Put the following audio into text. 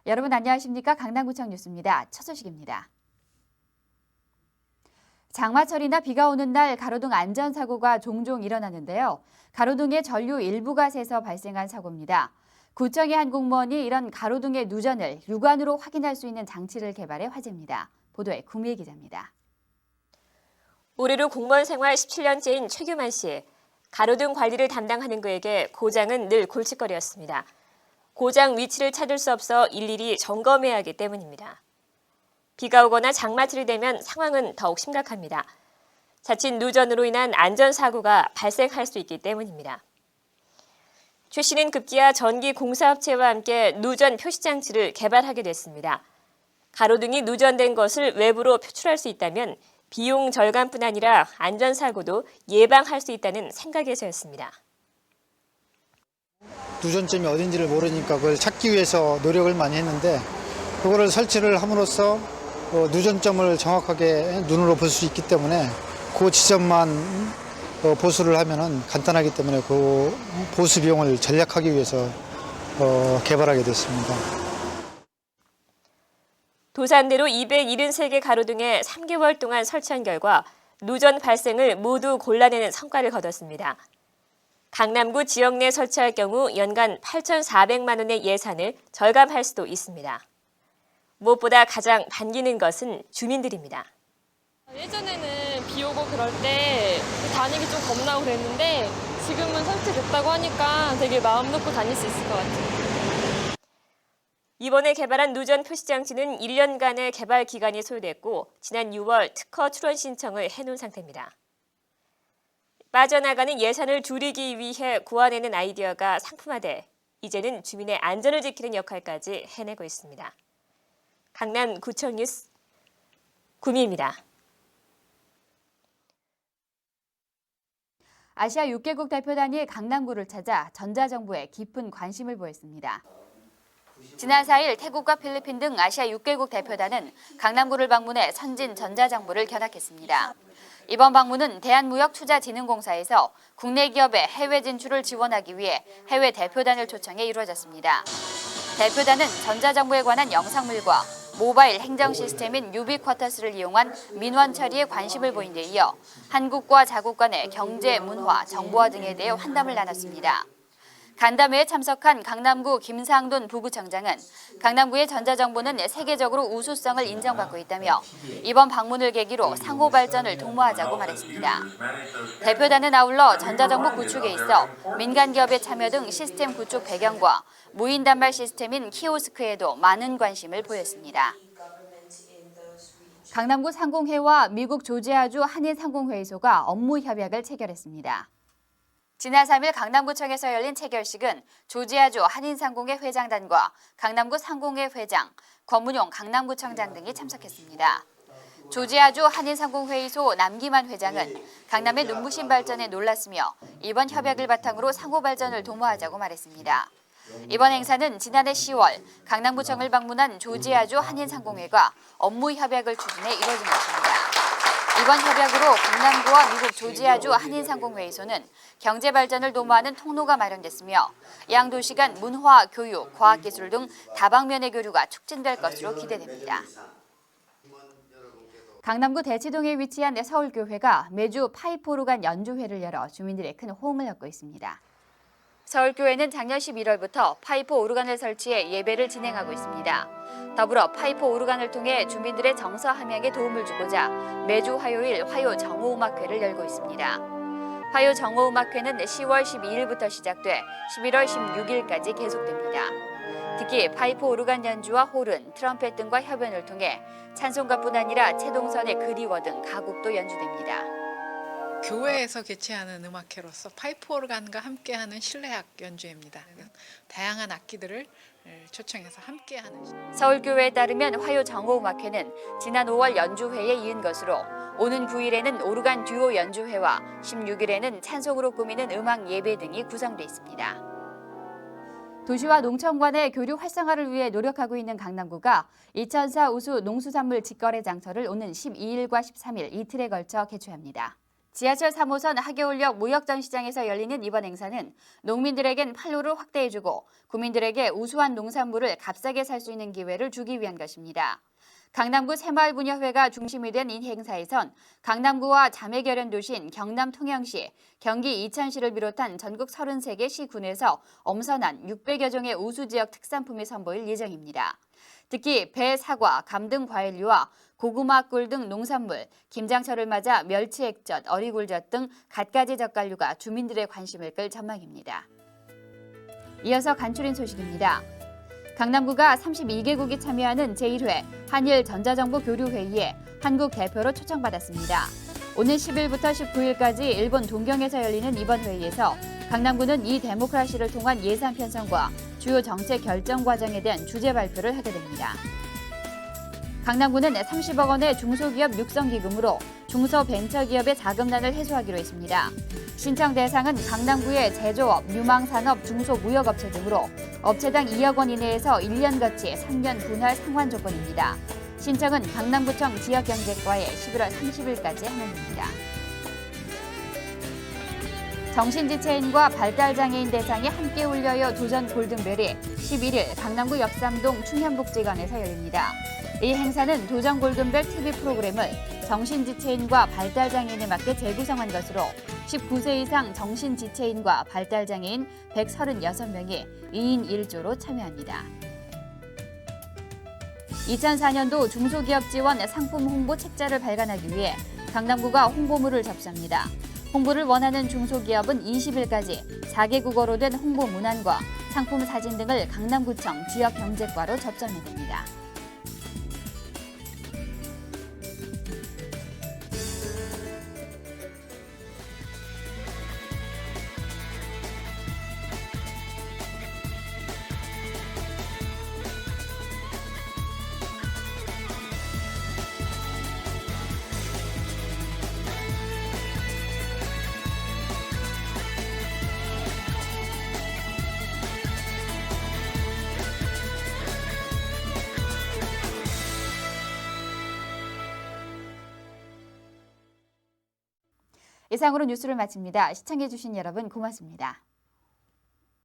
여러분 안녕하십니까? 강남구청 뉴스입니다. 첫 소식입니다. 장마철이나 비가 오는 날 가로등 안전사고가 종종 일어나는데요. 가로등의 전류 일부가 새서 발생한 사고입니다. 구청의 한 공무원이 이런 가로등의 누전을 육안으로 확인할 수 있는 장치를 개발해 화제입니다. 보도에 구미애 기자입니다. 올해로 공무원 생활 17년째인 최규만 씨. 가로등 관리를 담당하는 그에게 고장은 늘 골칫거리였습니다. 고장 위치를 찾을 수 없어 일일이 점검해야 하기 때문입니다. 비가 오거나 장마철이 되면 상황은 더욱 심각합니다. 자칫 누전으로 인한 안전사고가 발생할 수 있기 때문입니다. 최 씨는 급기야 전기 공사업체와 함께 누전 표시장치를 개발하게 됐습니다. 가로등이 누전된 것을 외부로 표출할 수 있다면 비용 절감뿐 아니라 안전사고도 예방할 수 있다는 생각에서였습니다. 누전점이 어딘지를 모르니까 그걸 찾기 위해서 노력을 많이 했는데 그거를 설치를 함으로써 누전점을 정확하게 눈으로 볼 수 있기 때문에 그 지점만 보수를 하면은 간단하기 때문에 그 보수 비용을 절약하기 위해서 개발하게 됐습니다. 도산대로 273개 가로등에 3개월 동안 설치한 결과 누전 발생을 모두 골라내는 성과를 거뒀습니다. 강남구 지역 내 설치할 경우 연간 8,400만 원의 예산을 절감할 수도 있습니다. 무엇보다 가장 반기는 것은 주민들입니다. 예전에는 비 오고 그럴 때 다니기 좀 겁나고 그랬는데 지금은 설치됐다고 하니까 되게 마음 놓고 다닐 수 있을 것 같아요. 이번에 개발한 누전 표시장치는 1년간의 개발 기간이 소요됐고 지난 6월 특허 출원 신청을 해놓은 상태입니다. 빠져나가는 예산을 줄이기 위해 구안해낸 아이디어가 상품화돼 이제는 주민의 안전을 지키는 역할까지 해내고 있습니다. 강남구청 뉴스 구미입니다. 아시아 6개국 대표단이 강남구를 찾아 전자정부에 깊은 관심을 보였습니다. 지난 4일 태국과 필리핀 등 아시아 6개국 대표단은 강남구를 방문해 선진 전자정부를 견학했습니다. 이번 방문은 대한무역투자진흥공사에서 국내 기업의 해외 진출을 지원하기 위해 해외 대표단을 초청해 이루어졌습니다. 대표단은 전자정부에 관한 영상물과 모바일 행정 시스템인 유비쿼터스를 이용한 민원 처리에 관심을 보인 데 이어 한국과 자국 간의 경제, 문화, 정보화 등에 대해 환담을 나눴습니다. 간담회에 참석한 강남구 김상돈 부구청장은 강남구의 전자정부는 세계적으로 우수성을 인정받고 있다며 이번 방문을 계기로 상호 발전을 도모하자고 말했습니다. 대표단은 아울러 전자정부 구축에 있어 민간 기업의 참여 등 시스템 구축 배경과 무인 단말 시스템인 키오스크에도 많은 관심을 보였습니다. 강남구 상공회와 미국 조지아주 한인상공회의소가 업무 협약을 체결했습니다. 지난 3일 강남구청에서 열린 체결식은 조지아주 한인상공회 회장단과 강남구 상공회 회장, 권문용 강남구청장 등이 참석했습니다. 조지아주 한인상공회의소 남기만 회장은 강남의 눈부신 발전에 놀랐으며 이번 협약을 바탕으로 상호 발전을 도모하자고 말했습니다. 이번 행사는 지난해 10월 강남구청을 방문한 조지아주 한인상공회가 업무 협약을 추진해 이뤄진 것입니다. 이번 협약으로 강남구와 미국 조지아주 한인상공회의소는 경제 발전을 도모하는 통로가 마련됐으며 양 도시 간 문화, 교육, 과학기술 등 다방면의 교류가 촉진될 것으로 기대됩니다. 강남구 대치동에 위치한 서울교회가 매주 파이프 오르간 연주회를 열어 주민들의 큰 호응을 얻고 있습니다. 서울교회는 작년 11월부터 파이프 오르간을 설치해 예배를 진행하고 있습니다. 더불어 파이프 오르간을 통해 주민들의 정서 함양에 도움을 주고자 매주 화요일 화요 정오음악회를 열고 있습니다. 화요 정오음악회는 10월 12일부터 시작돼 11월 16일까지 계속됩니다. 특히 파이프 오르간 연주와 호른, 트럼펫 등과 협연을 통해 찬송가뿐 아니라 최동선의 그리워 등 가곡도 연주됩니다. 교회에서 개최하는 음악회로서 파이프 오르간과 함께하는 실내악 연주회입니다. 다양한 악기들을 초청해서 함께하는. 서울교회에 따르면 화요 정오음악회는 지난 5월 연주회에 이은 것으로 오는 9일에는 오르간 듀오 연주회와 16일에는 찬송으로 꾸미는 음악 예배 등이 구성돼 있습니다. 도시와 농촌 간의 교류 활성화를 위해 노력하고 있는 강남구가 2004 우수 농수산물 직거래 장터를 오는 12일과 13일 이틀에 걸쳐 개최합니다. 지하철 3호선 하계울역 무역전시장에서 열리는 이번 행사는 농민들에겐 판로를 확대해주고 구민들에게 우수한 농산물을 값싸게 살 수 있는 기회를 주기 위한 것입니다. 강남구 새마을분여회가 중심이 된 이 행사에선 강남구와 자매 결연 도시인 경남 통영시, 경기 이천시를 비롯한 전국 33개 시군에서 엄선한 600여 종의 우수 지역 특산품이 선보일 예정입니다. 특히 배, 사과, 감 등 과일류와 고구마, 꿀 등 농산물, 김장철을 맞아 멸치 액젓, 어리굴젓 등 갖가지 젓갈류가 주민들의 관심을 끌 전망입니다. 이어서 간추린 소식입니다. 강남구가 32개국이 참여하는 제1회 한일 전자정보 교류회의에 한국 대표로 초청받았습니다. 오는 10일부터 19일까지 일본 동경에서 열리는 이번 회의에서 강남구는 이 데모크라시를 통한 예산 편성과 주요 정책 결정 과정에 대한 주제 발표를 하게 됩니다. 강남구는 30억 원의 중소기업 육성기금으로 중소벤처기업의 자금난을 해소하기로 했습니다. 신청 대상은 강남구의 제조업, 유망산업, 중소무역업체 등으로 업체당 2억 원 이내에서 1년거치 3년 분할 상환 조건입니다. 신청은 강남구청 지역경제과에 11월 30일까지 하면 됩니다. 정신지체인과 발달장애인 대상에 함께 울려요 도전 골든벨이 11일 강남구 역삼동 충현복지관에서 열립니다. 이 행사는 도전 골든벨 TV 프로그램을 정신지체인과 발달장애인에 맞게 재구성한 것으로 19세 이상 정신지체인과 발달장애인 136명이 2인 1조로 참여합니다. 2004년도 중소기업 지원 상품 홍보 책자를 발간하기 위해 강남구가 홍보물을 접수합니다. 홍보를 원하는 중소기업은 20일까지 4개국어로 된 홍보 문안과 상품 사진 등을 강남구청 지역경제과로 접수하면 됩니다. 이상으로 뉴스를 마칩니다. 시청해주신 여러분 고맙습니다.